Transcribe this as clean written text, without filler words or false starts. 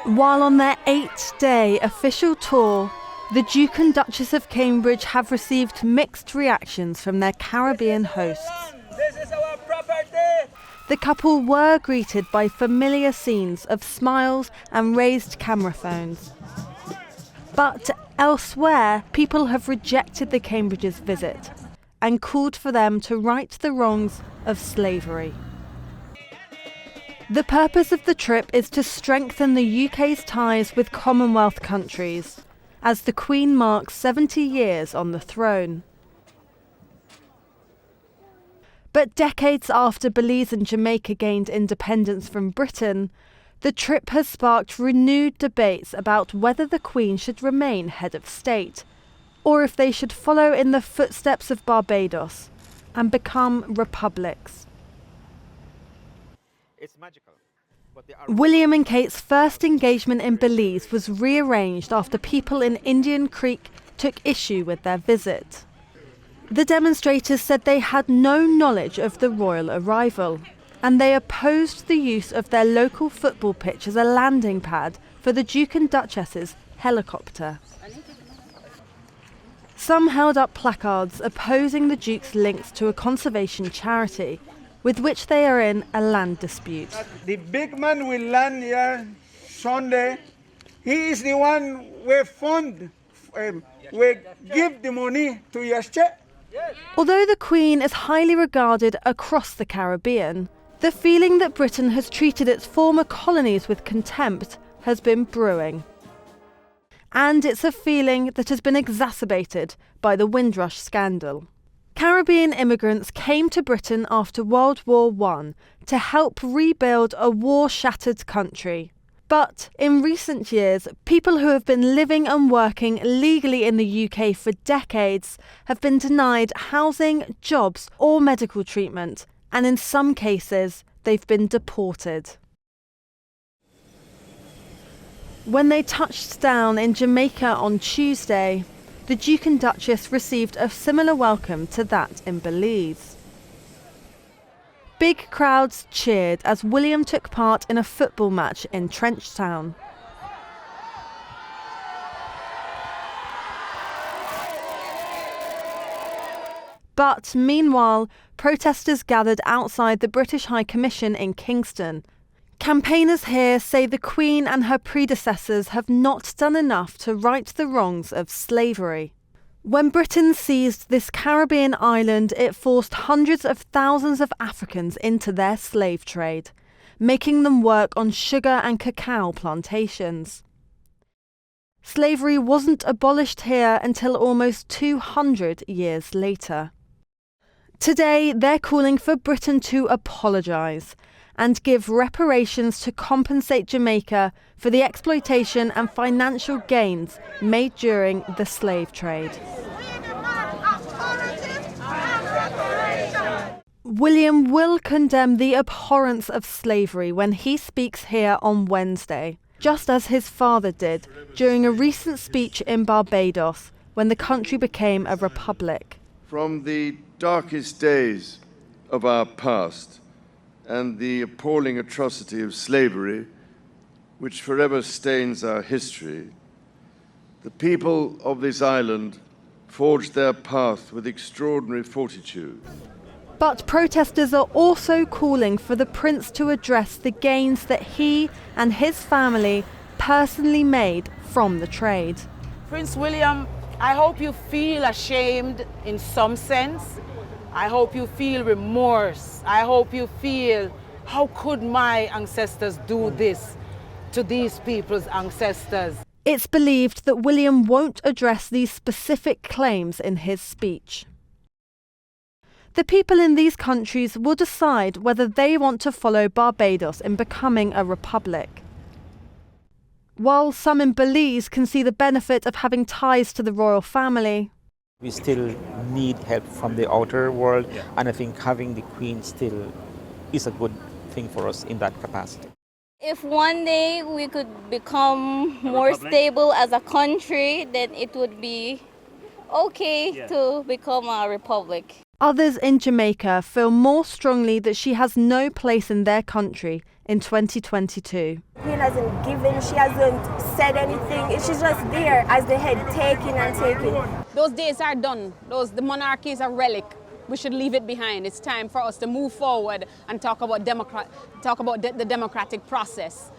While on their 8-day official tour, the Duke and Duchess of Cambridge have received mixed reactions from their Caribbean hosts. This is our property! The couple were greeted by familiar scenes of smiles and raised camera phones. But elsewhere, people have rejected the Cambridges' visit and called for them to right the wrongs of slavery. The purpose of the trip is to strengthen the UK's ties with Commonwealth countries, as the Queen marks 70 years on the throne. But decades after Belize and Jamaica gained independence from Britain, the trip has sparked renewed debates about whether the Queen should remain head of state, or if they should follow in the footsteps of Barbados and become republics. It's magical. William and Kate's first engagement in Belize was rearranged after people in Indian Creek took issue with their visit. The demonstrators said they had no knowledge of the royal arrival, and they opposed the use of their local football pitch as a landing pad for the Duke and Duchess's helicopter. Some held up placards opposing the Duke's links to a conservation charity, with which they are in a land dispute. The big man will land here Sunday. He is the one we fund, we give the money to your check. Although the Queen is highly regarded across the Caribbean, the feeling that Britain has treated its former colonies with contempt has been brewing. And it's a feeling that has been exacerbated by the Windrush scandal. Caribbean immigrants came to Britain after World War I to help rebuild a war-shattered country. But in recent years, people who have been living and working legally in the UK for decades have been denied housing, jobs, or medical treatment, and in some cases, they've been deported. When they touched down in Jamaica on Tuesday, the Duke and Duchess received a similar welcome to that in Belize. Big crowds cheered as William took part in a football match in Trenchtown. But meanwhile, protesters gathered outside the British High Commission in Kingston. Campaigners here say the Queen and her predecessors have not done enough to right the wrongs of slavery. When Britain seized this Caribbean island, it forced hundreds of thousands of Africans into their slave trade, making them work on sugar and cacao plantations. Slavery wasn't abolished here until almost 200 years later. Today, they're calling for Britain to apologise and give reparations to compensate Jamaica for the exploitation and financial gains made during the slave trade. William will condemn the abhorrence of slavery when he speaks here on Wednesday, just as his father did during a recent speech in Barbados when the country became a republic. From the darkest days of our past, and the appalling atrocity of slavery, which forever stains our history, the people of this island forged their path with extraordinary fortitude. But protesters are also calling for the prince to address the gains that he and his family personally made from the trade. Prince William, I hope you feel ashamed in some sense. I hope you feel remorse. I hope you feel, how could my ancestors do this to these people's ancestors? It's believed that William won't address these specific claims in his speech. The people in these countries will decide whether they want to follow Barbados in becoming a republic. While some in Belize can see the benefit of having ties to the royal family, we still need help from the outer world, and I think having the Queen still is a good thing for us in that capacity. If one day we could become more stable as a country, then it would be okay to become a republic. Others in Jamaica feel more strongly that she has no place in their country in 2022. Queen hasn't given, she hasn't said anything. She's just there as the head, taking and taking. Those days are done. The monarchy is a relic. We should leave it behind. It's time for us to move forward and talk about the democratic process